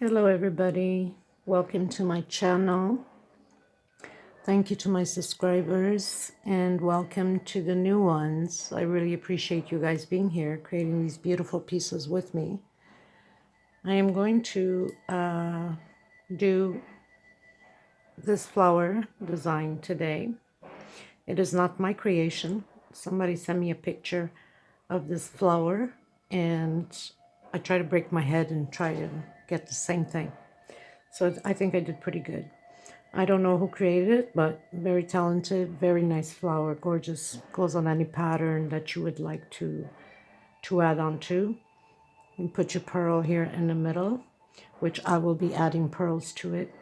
Hello everybody, welcome to my channel. Thank you to my subscribers and welcome to the new ones. I really appreciate you guys being here, creating these beautiful pieces with me. I am going to do this flower design today. It is not my creation. Somebody sent me a picture of this flower and I try to break my head and try to get the same thing. So I think I did pretty good. I don't know who created it, but very talented, very nice flower, gorgeous. Goes on any pattern that you would like to add on to. And put your pearl here in the middle, which I will be adding pearls to it.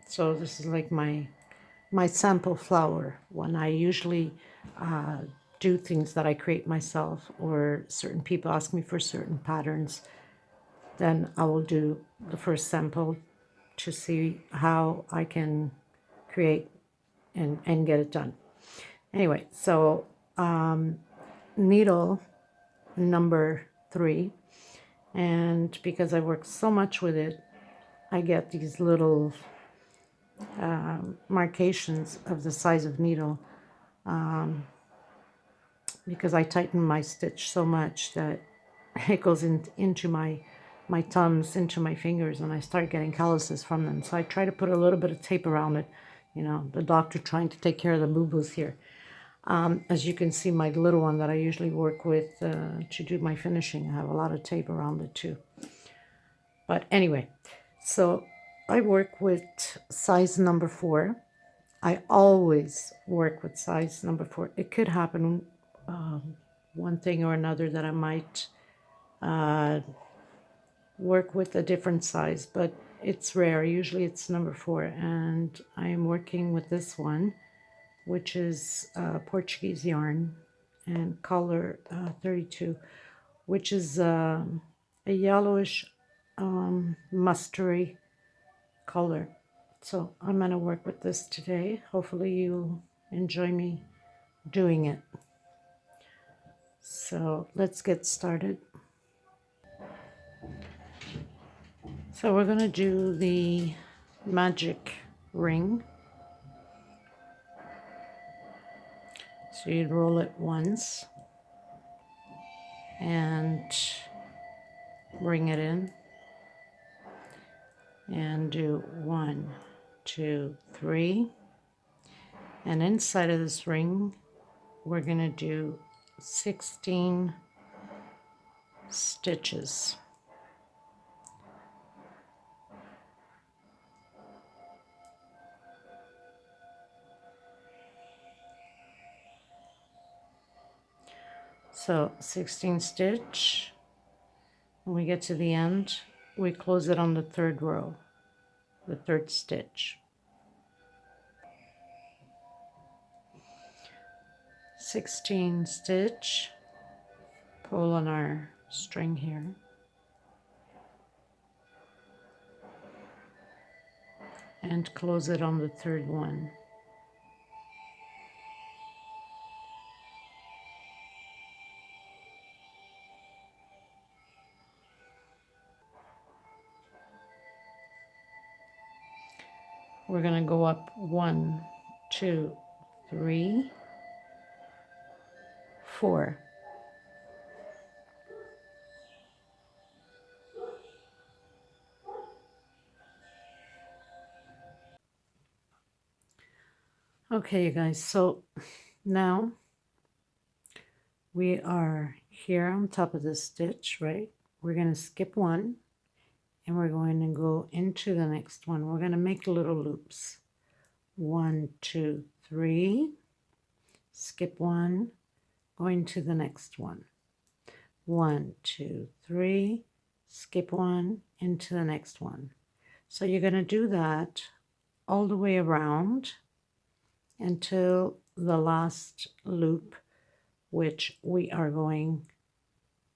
So this is like my sample flower when I usually do things that I create myself, or certain people ask me for certain patterns. Then I will do the first sample to see how I can create and get it done. Anyway, so needle number 3, and because I work so much with it, I get these little markations of the size of needle because I tighten my stitch so much that it goes into my thumbs, into my fingers, and I start getting calluses from them. So I try to put a little bit of tape around it. You know, the doctor trying to take care of the boo-boos here. As you can see, my little one that I usually work with to do my finishing, I have a lot of tape around it too. But anyway, so I work with size number 4. I always work with size number 4. It could happen one thing or another that I might work with a different size, but it's rare. Usually it's number 4, and I am working with this one, which is Portuguese yarn and color 32, which is a yellowish mustardy color. So I'm going to work with this today. Hopefully you'll enjoy me doing it. So let's get started. So we're going to do the magic ring. So you'd roll it once and bring it in and do 1, 2, 3. And inside of this ring, we're going to do 16 stitches. So 16 stitch. When we get to the end, we close it on the 3rd row, the 3rd stitch. 16 stitch, pull on our string here, and close it on the 3rd one. We're going to go up 1, 2, 3, 4. Okay, you guys, so now we are here on top of this stitch, right? We're going to skip 1 and we're going to go into the next one. We're going to make little loops. 1, 2, 3, skip 1, going to the next one. 1, 2, 3, skip 1, into the next one. So you're going to do that all the way around until the last loop, which we are going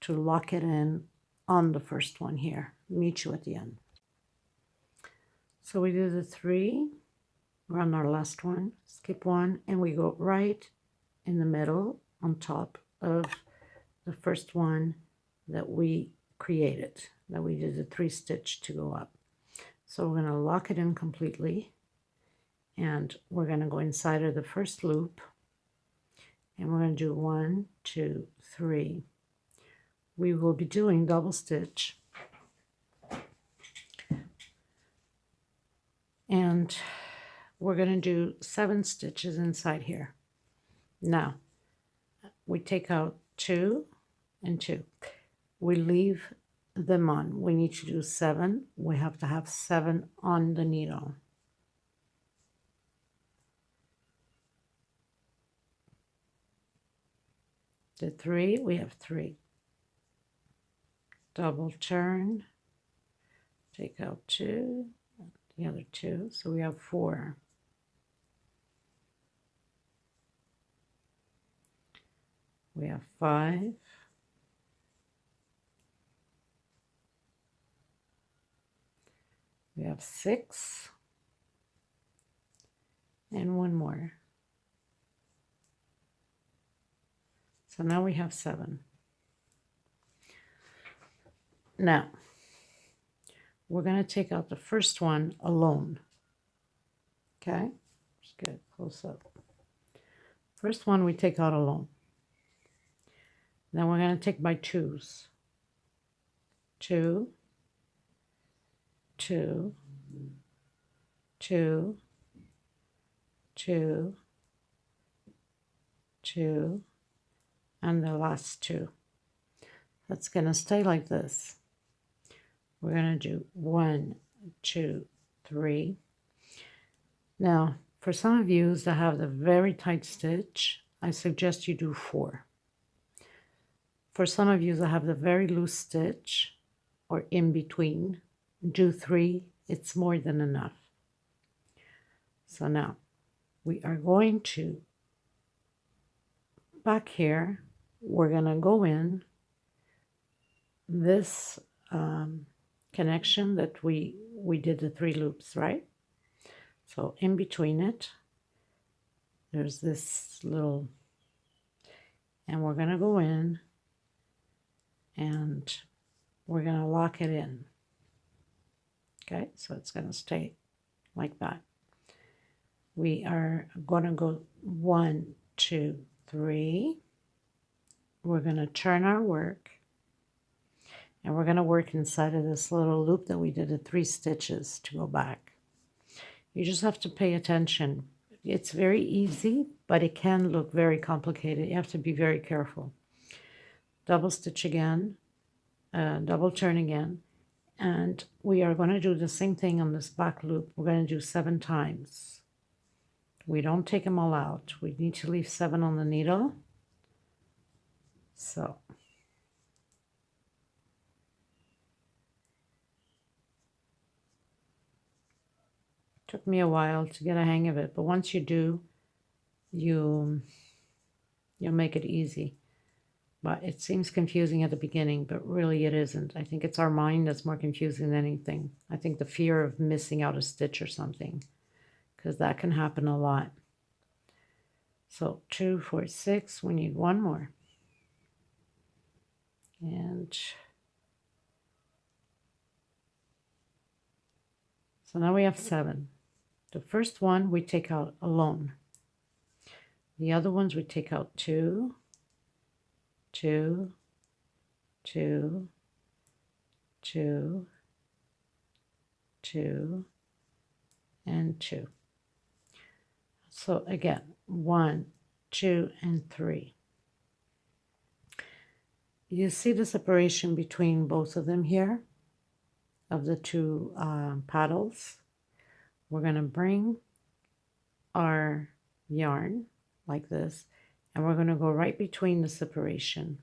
to lock it in on the first one here. Meet you at the end. So we do the 3, we're on our last one, skip 1, and we go right in the middle on top of the first one that we created, that we did the 3 stitch to go up. So we're going to lock it in completely, and we're going to go inside of the first loop, and we're going to do 1, 2, 3. We will be doing double stitch, and we're going to do 7 stitches inside here. Now we take out 2 and 2. We leave them on. We need to do 7. We have to have 7 on the needle. The 3, we have 3. Double turn, take out 2, the other 2, so we have 4. We have 5. We have 6. And 1 more. So now we have 7. Now, we're going to take out the first one alone. Okay? Just get it close up. First one we take out alone. Then we're going to take by 2s. 2, 2, 2, 2, 2, and the last 2. That's going to stay like this. We're going to do 1, 2, 3. Now, for some of you that have the very tight stitch, I suggest you do 4. For some of you that have the very loose stitch, or in between, do 3. It's more than enough. So now, we are going to, back here, we're going to go in this connection that we did the 3 loops, right? So in between it, there's this little, and we're going to go in and we're going to lock it in. Okay, so it's going to stay like that. We are going to go 1, 2, 3. We're going to turn our work, and we're going to work inside of this little loop that we did the 3 stitches to go back. You just have to pay attention. It's very easy, but it can look very complicated. You have to be very careful. Double stitch again, double turn again, and we are going to do the same thing on this back loop. We're going to do 7 times. We don't take them all out. We need to leave 7 on the needle. So took me a while to get a hang of it, but once you do, you'll make it easy. But it seems confusing at the beginning, but really it isn't. I think it's our mind that's more confusing than anything. I think the fear of missing out a stitch or something, because that can happen a lot. So 2, 4, 6, we need 1 more. And so now we have 7. The first one we take out alone. The other ones we take out 2, 2, 2, 2, 2, and 2. So again, 1, 2, and 3. You see the separation between both of them here, of the 2 paddles. We're going to bring our yarn like this, and we're going to go right between the separation,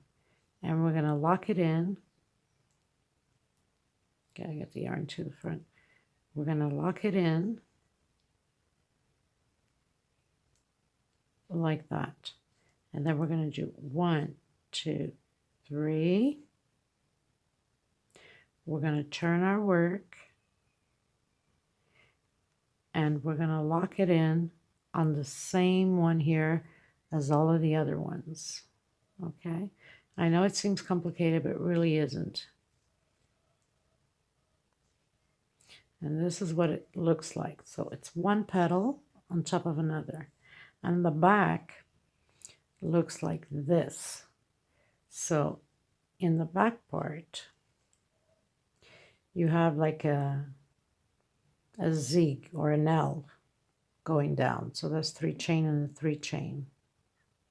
and we're going to lock it in. Okay, I get the yarn to the front. We're going to lock it in like that, and then we're going to do 1, 2, 3. We're going to turn our work, and we're going to lock it in on the same one here as all of the other ones. Okay, I know it seems complicated, but it really isn't. And this is what it looks like. So it's one petal on top of another. And the back looks like this. So in the back part, you have like a zig or an L going down. So that's 3 chain and a 3 chain.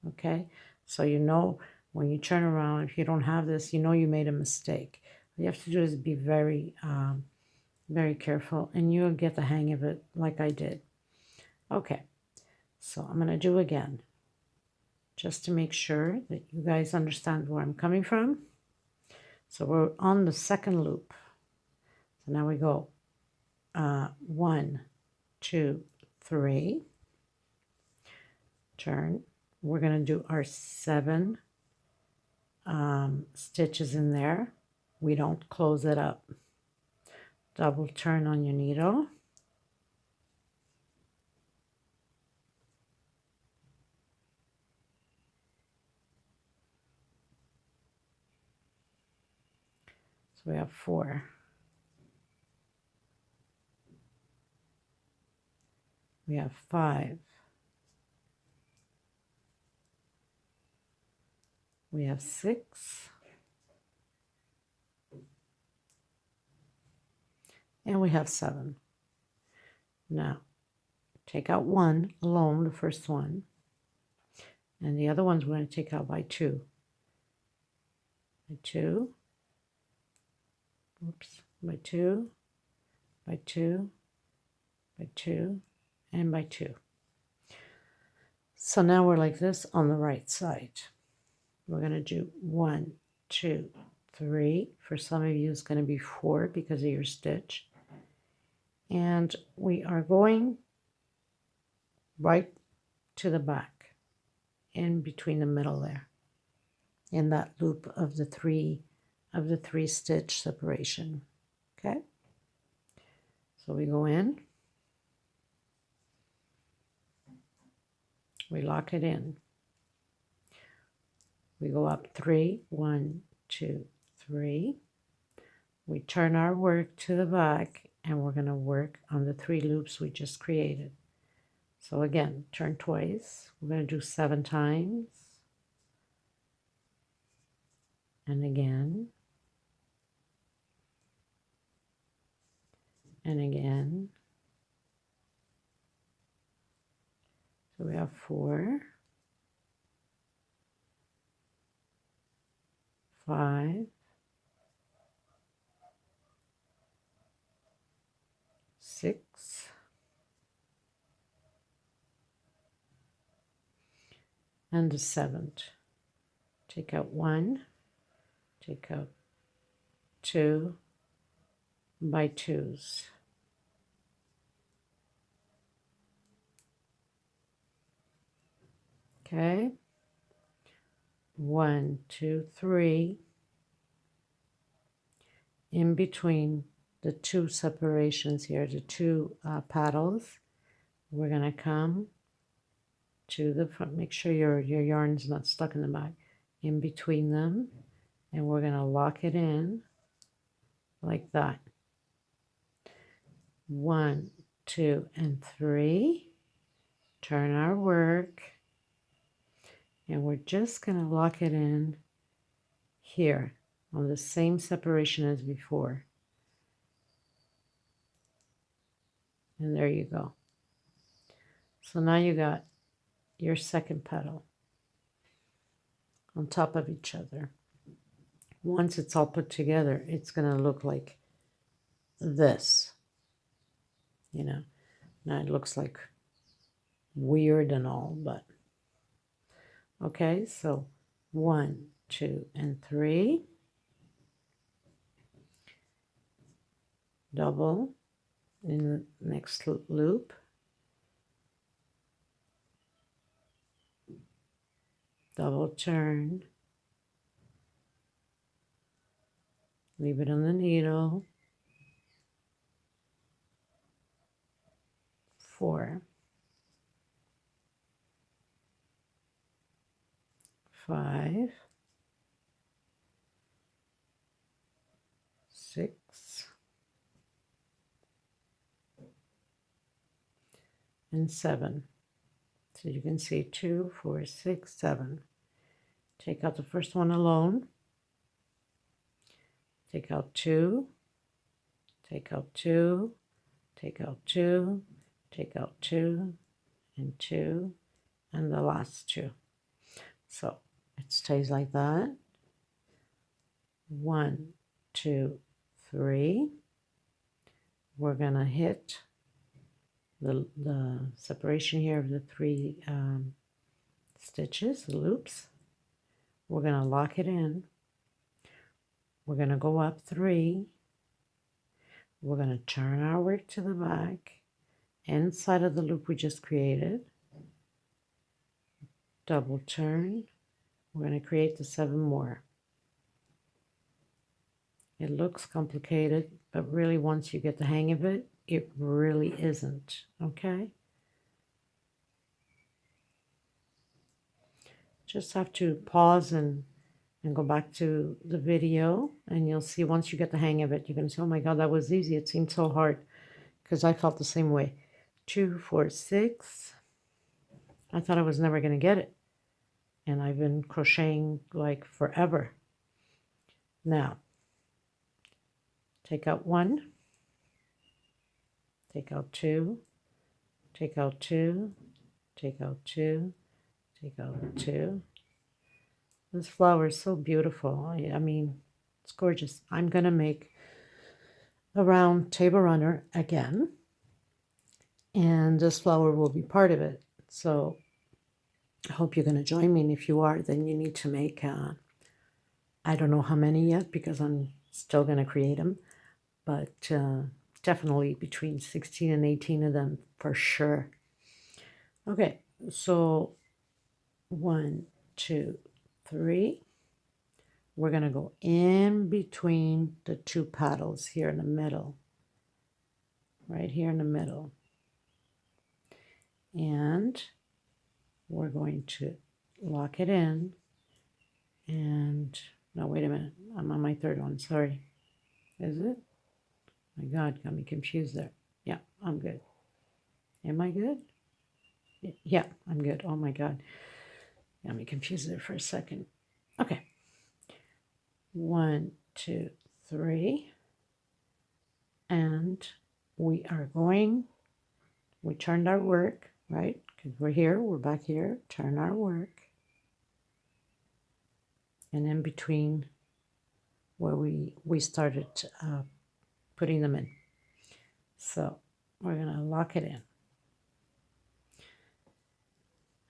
Okay, so you know when you turn around, if you don't have this, you know you made a mistake. What you have to do is be very, very careful, and you'll get the hang of it like I did. Okay, so I'm going to do again, just to make sure that you guys understand where I'm coming from. So we're on the second loop. So now we go 1, 2, 3, turn. We're going to do our 7 stitches in there. We don't close it up. Double turn on your needle. So we have 4. We have 5. We have 6. And we have 7. Now, take out 1 alone, the first one. And the other ones we're going to take out by 2. By 2. Oops. By 2. By 2. By 2. And by 2. So now we're like this on the right side. We're going to do 1, 2, 3. For some of you, it's going to be 4 because of your stitch. And we are going right to the back, in between the middle there, in that loop of the three stitch separation. Okay, so we go in, we lock it in, we go up 3, 1, 2, 3. We turn our work to the back, and we're going to work on the 3 loops we just created. So again, turn twice. We're going to do 7 times. And again. And again. So we have 4, 5, 6, and the 7th. Take out 1, take out 2 by 2s. Okay, 1, 2, 3. In between the 2 separations here, the 2 paddles, we're going to come to the front. Make sure your yarn's not stuck in the back. In between them, and we're going to lock it in like that. 1, 2, and 3. Turn our work, and we're just going to lock it in here on the same separation as before. And there you go. So now you got your second petal on top of each other. Once it's all put together, it's going to look like this. You know, now it looks like weird and all, but okay, so 1, 2, and 3. Double in the next loop. Double turn. Leave it on the needle. 4, 5, 6, and 7. So you can see 2, 4, 6, 7. Take out the first one alone. Take out 2. Take out 2. Take out 2. Take out 2 and 2 and the last 2. So it stays like that. 1, 2, 3. We're gonna hit the separation here of the 3 stitches, the loops. We're gonna lock it in. We're gonna go up 3. We're gonna turn our work to the back, inside of the loop we just created. Double turn. We're gonna create the 7 more. It looks complicated, but really once you get the hang of it, it really isn't, okay? Just have to pause and go back to the video, and you'll see once you get the hang of it, you're going to say, oh my God, that was easy. It seemed so hard, because I felt the same way. 2, 4, 6. I thought I was never going to get it, and I've been crocheting like forever. Now, take out 1, take out 2, take out 2, take out 2, take out 2. This flower is so beautiful. I mean, it's gorgeous. I'm going to make a round table runner again, and this flower will be part of it. So I hope you're going to join me, and if you are, then you need to make, I don't know how many yet, because I'm still going to create them, but definitely between 16 and 18 of them for sure. Okay, so 1, 2, 3. We're going to go in between the 2 petals here in the middle, right here in the middle. And we're going to lock it in. And no, wait a minute. I'm on my 3rd one. Sorry. Is it? My God, got me confused there. Yeah, I'm good. Am I good? Yeah, I'm good. Oh my God. Got me confused there for a second. Okay. 1, 2, 3. And we are going, we turned our work, right? Because we're here, we're back here, turn our work. And in between where we started putting them in. So we're going to lock it in.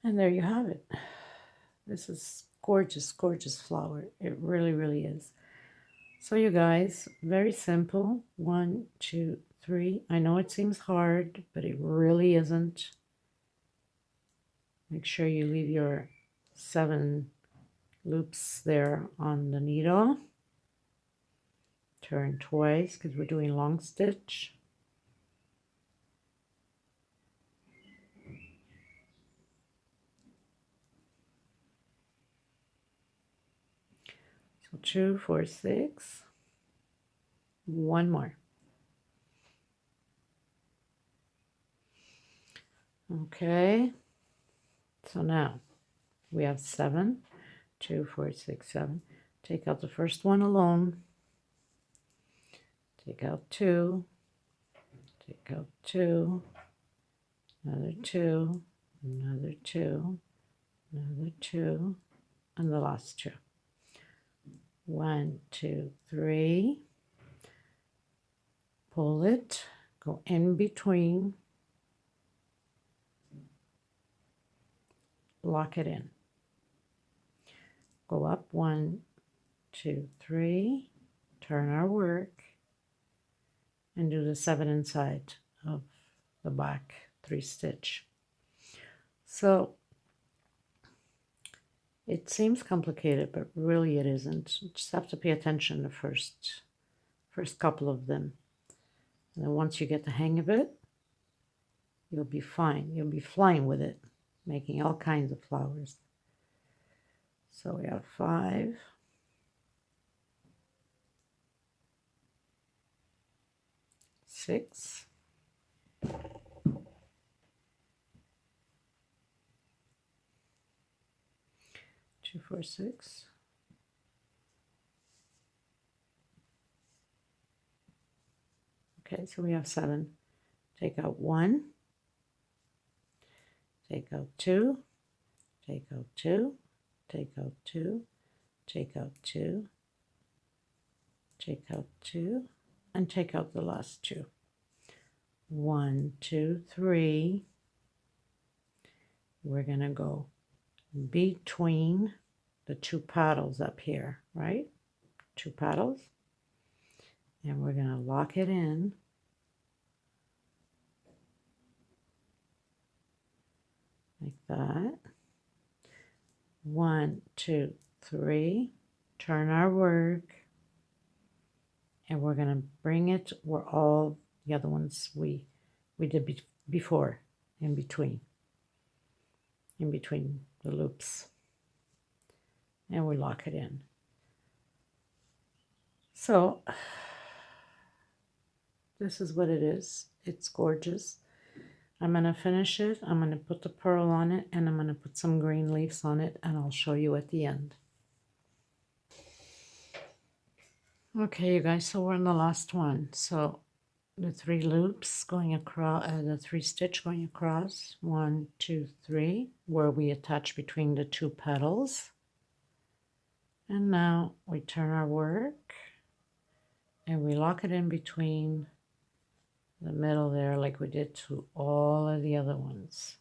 And there you have it. This is gorgeous, gorgeous flower. It really, really is. So you guys, very simple. 1, 2, 3. I know it seems hard, but it really isn't. Make sure you leave your 7 loops there on the needle. Turn twice because we're doing long stitch. So 2, 4, 6. 1 more. Okay. So now we have 7. 2, 4, 6, 7. Take out the first one alone. Take out 2. Take out 2. Another 2. Another 2. Another 2. And the last 2. 1, 2, 3. Pull it. Go in between. Lock it in. Go up 1, 2, 3. Turn our work. And do the 7 inside of the back 3 stitch. So it seems complicated, but really it isn't. You just have to pay attention the first couple of them. And then once you get the hang of it, you'll be fine. You'll be flying with it, making all kinds of flowers. So we have 5. 6. 2, 4, 6. Okay, so we have 7. Take out 1, take out 2, take out 2, take out 2, take out 2, take out 2, and take out the last 2. 1, 2, 3. We're going to go between the 2 paddles up here, right? 2 paddles. And we're going to lock it in. Like that. 1, 2, 3. Turn our work. And we're going to bring it where all the other ones we did before, in between the loops. And we lock it in. So this is what it is. It's gorgeous. I'm going to finish it. I'm going to put the pearl on it, and I'm going to put some green leaves on it, and I'll show you at the end. Okay, you guys, so we're in the last one. So the 3 loops going across, the 3 stitch going across, 1, 2, 3, where we attach between the 2 petals. And now we turn our work and we lock it in between the middle there, like we did to all of the other ones.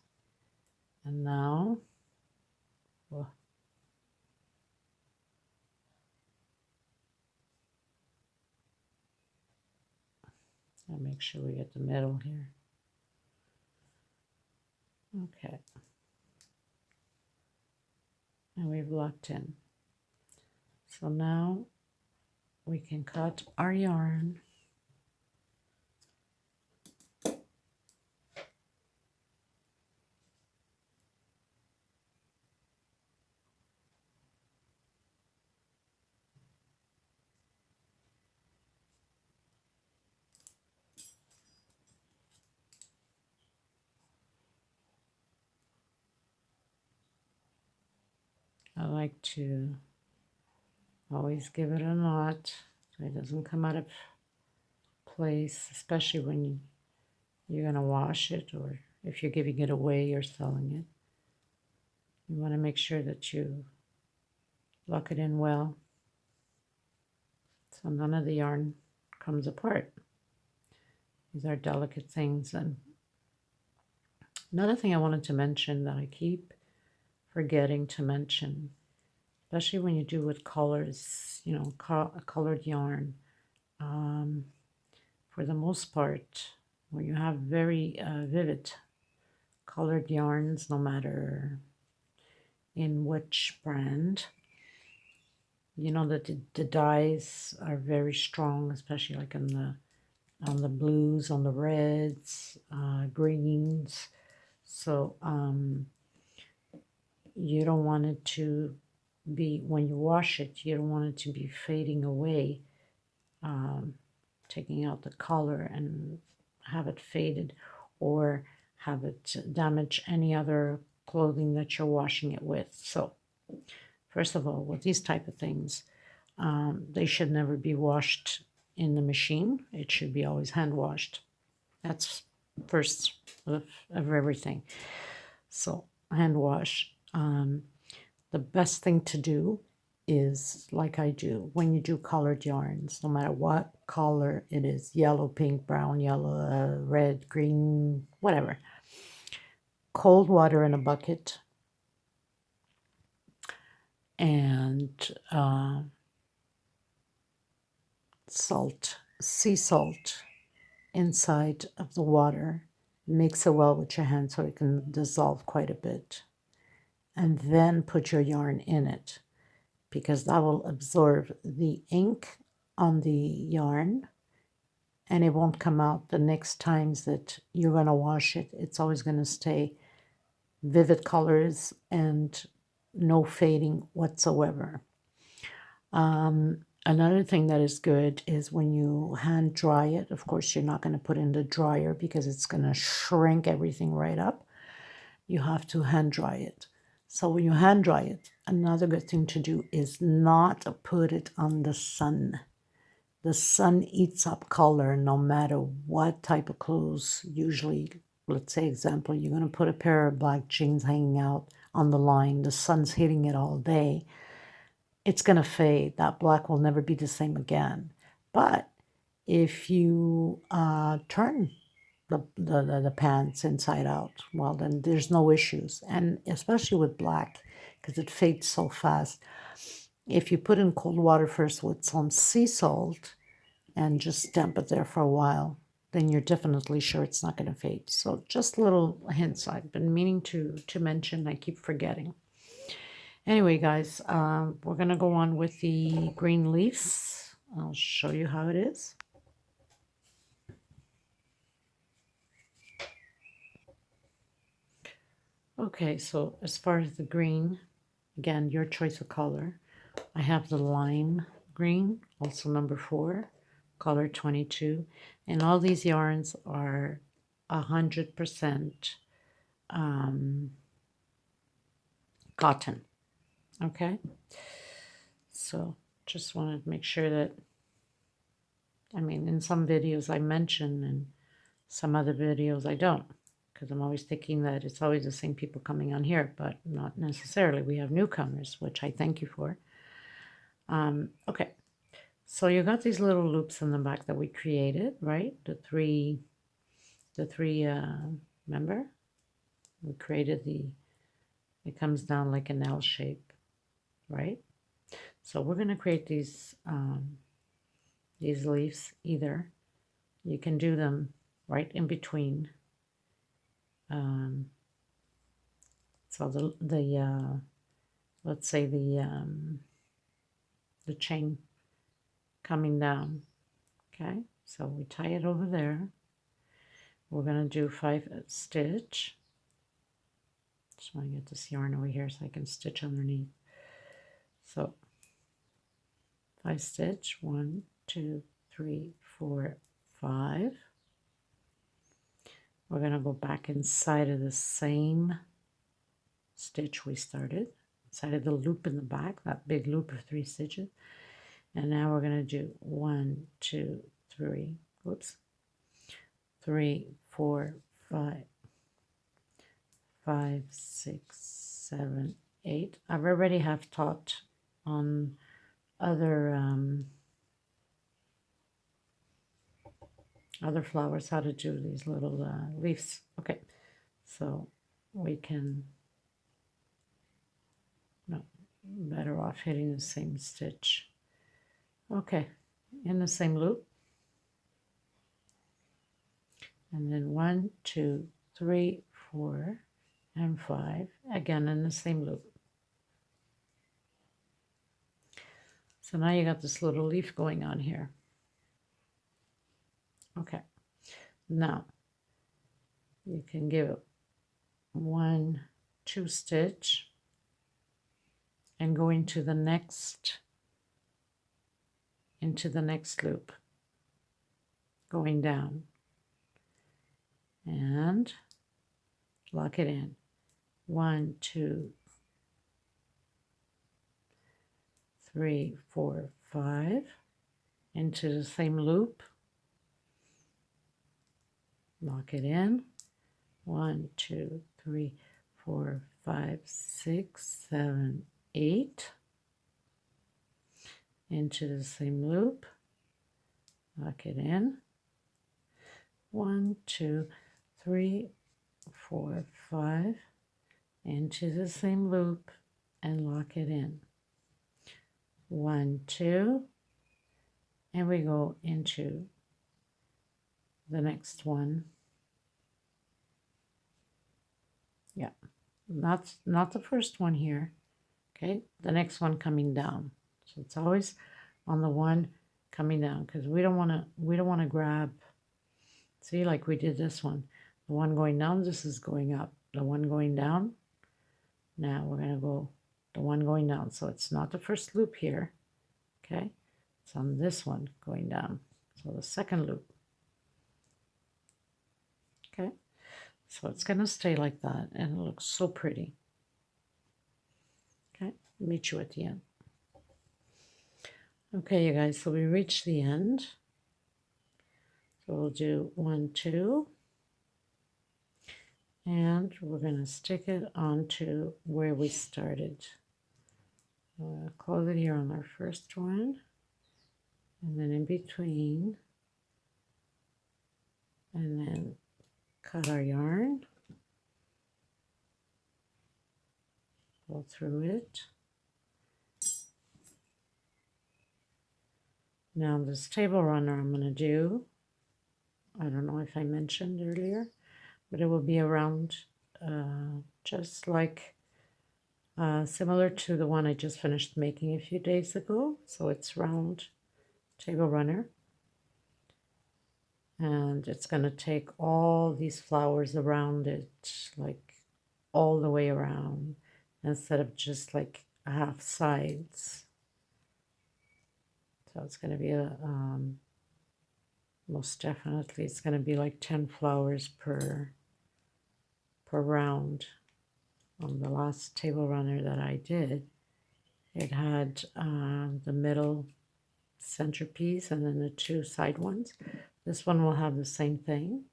And now, well, I'll make sure we get the middle here. Okay. And we've locked in. So now we can cut our yarn. I like to always give it a knot so it doesn't come out of place, especially when you're going to wash it or if you're giving it away or selling it. You want to make sure that you lock it in well so none of the yarn comes apart. These are delicate things. And another thing I wanted to mention that I keep forgetting to mention, especially when you do with colors, you know, colored yarn, for the most part, when you have very vivid colored yarns, no matter in which brand, you know that the dyes are very strong, especially like on the blues, on the reds, greens. So you don't want it to be, when you wash it, you don't want it to be fading away, taking out the color and have it faded or have it damage any other clothing that you're washing it with. So first of all, with these type of things, they should never be washed in the machine. It should be always hand washed. That's first of everything. So hand wash. The best thing to do is, like I do, when you do colored yarns, no matter what color it is, yellow, pink, brown, yellow, red, green, whatever, cold water in a bucket and salt, sea salt inside of the water. Mix it well with your hand so it can dissolve quite a bit. And then put your yarn in it, because that will absorb the ink on the yarn and it won't come out the next times that you're going to wash it. It's always going to stay vivid colors and no fading whatsoever. Another thing that is good is when you hand dry it. Of course, you're not going to put in the dryer because it's going to shrink everything right up. You have to hand dry it. So when you hand dry it, another good thing to do is not put it on the sun. The sun eats up color no matter what type of clothes. Usually, let's say example, you're going to put a pair of black jeans hanging out on the line. The sun's hitting it all day. It's going to fade. That black will never be the same again. But if you turn the pants inside out, well, then there's no issues. And especially with black, because it fades so fast. If you put in cold water first with some sea salt and just damp it there for a while, then you're definitely sure it's not going to fade. So just little hints I've been meaning to mention. I keep forgetting. Anyway, guys, we're going to go on with the green leaves. I'll show you how it is. Okay, so as far as the green, again, your choice of color. I have the lime green, also number 4, color 22. And all these yarns are 100% cotton. Okay? So just wanted to make sure that, I mean, in some videos I mention and some other videos I don't, because I'm always thinking that it's always the same people coming on here, but not necessarily. We have newcomers, which I thank you for. Okay, so you got these little loops in the back that we created, right? The three, remember? We created it comes down like an L shape, right? So we're going to create these leaves. Either you can do them right in between. So let's say the chain coming down. Okay, so we tie it over there. We're going to do 5 stitch. Just want to get this yarn over here so I can stitch underneath. So 5 stitch, 1, 2, 3, 4, 5. We're going to go back inside of the same stitch we started, inside of the loop in the back, that big loop of 3 stitches. And now we're going to do 1, 2, 3, whoops, 3, 4, 5, 5, 6, 7, 8. I've already have taught on other flowers how to do these little leaves. Okay, so we can, no, better off hitting the same stitch. Okay, in the same loop. And then 1, 2, 3, 4, and 5, again in the same loop. So now you got this little leaf going on here. Okay, now you can give it 1, 2 stitch and go into the next loop, going down, and lock it in. 1, 2, 3, 4, 5, into the same loop, lock it in. 1, 2, 3, 4, 5, 6, 7, 8, into the same loop, lock it in. 1, 2, 3, 4, 5, into the same loop, and lock it in. 1, 2, and we go into the next one. Yeah, not the first one here. Okay, the next one coming down. So it's always on the one coming down, because we don't want to grab. See, like we did this one. The one going down, this is going up. The one going down. Now we're going to go the one going down. So it's not the first loop here. Okay, it's on this one going down. So the second loop. Okay, so it's going to stay like that, and it looks so pretty. meet you at the end. Okay, you guys, so we reached the end. So we'll do 1, 2, and we're going to stick it onto where we started. Close it here on our first one, and then in between, and then cut our yarn, go through it. Now this table runner I'm going to do, I don't know if I mentioned earlier, but it will be around just like similar to the one I just finished making a few days ago. So it's round table runner, and it's going to take all these flowers around it, like all the way around, instead of just like half sides. So it's going to be a most definitely it's going to be like 10 flowers per round. On the last table runner that I did, it had the middle centerpiece and then the 2 side ones. This one will have the same thing,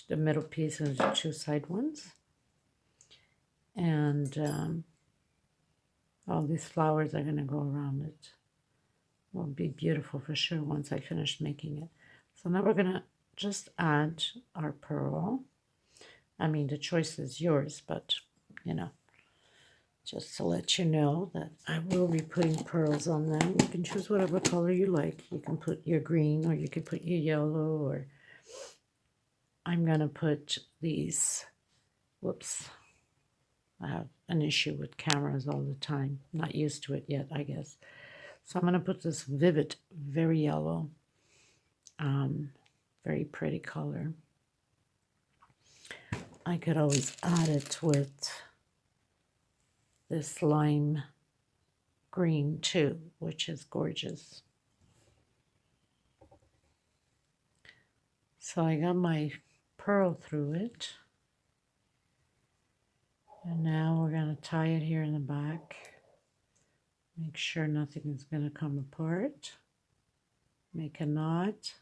the middle piece and the 2 side ones. And all these flowers are going to go around it. Will be beautiful for sure once I finish making it. So now we're going to just add our pearl. I mean, the choice is yours, but you know, just to let you know that I will be putting pearls on them. You can choose whatever color you like. You can put your green, or you can put your yellow, or I'm going to put these. Whoops. I have an issue with cameras all the time. Not used to it yet, I guess. So I'm going to put this vivid, very yellow, very pretty color. I could always add it with this lime green too, which is gorgeous. So I got my pearl through it. And now we're going to tie it here in the back. Make sure nothing is going to come apart. Make a knot.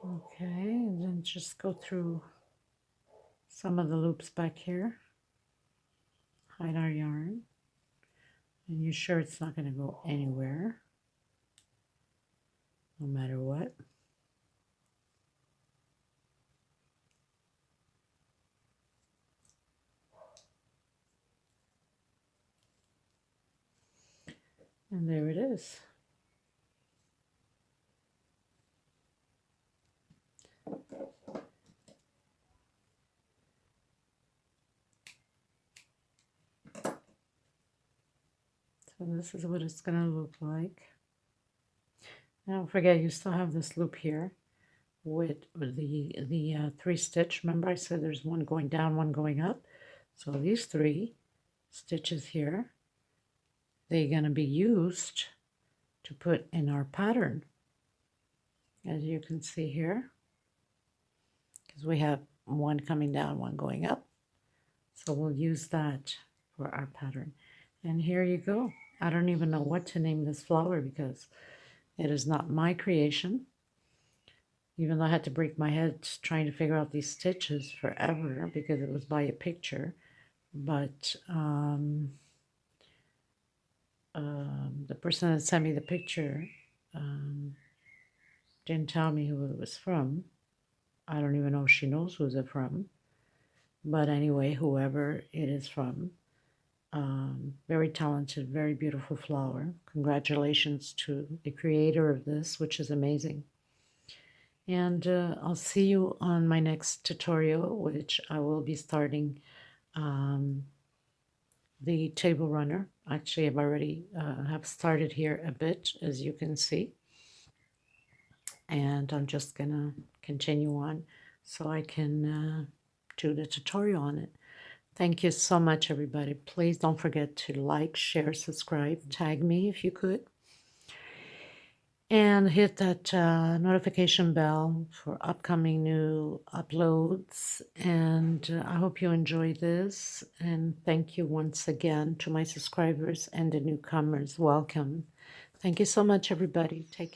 Okay, and then just go through some of the loops back here. Hide our yarn. And you're sure it's not going to go anywhere, no matter what. And there it is. So this is what it's going to look like. Now don't forget, you still have this loop here with the 3 stitch. Remember I said there's one going down, one going up. So these 3 stitches here, they're going to be used to put in our pattern, as you can see here, because we have one coming down, one going up. So we'll use that for our pattern. And here you go. I don't even know what to name this flower because it is not my creation. Even though I had to break my head trying to figure out these stitches forever because it was by a picture. But the person that sent me the picture didn't tell me who it was from. I don't even know if she knows who's it from. But anyway, whoever it is from, very talented, very beautiful flower. Congratulations to the creator of this, which is amazing. And I'll see you on my next tutorial, which I will be starting the table runner. Actually, I've already have started here a bit, as you can see. And I'm just going to continue on so I can do the tutorial on it. Thank you so much, everybody. Please don't forget to like, share, subscribe, tag me if you could. And hit that notification bell for upcoming new uploads. And I hope you enjoy this. And thank you once again to my subscribers and the newcomers. Welcome. Thank you so much, everybody. Take care.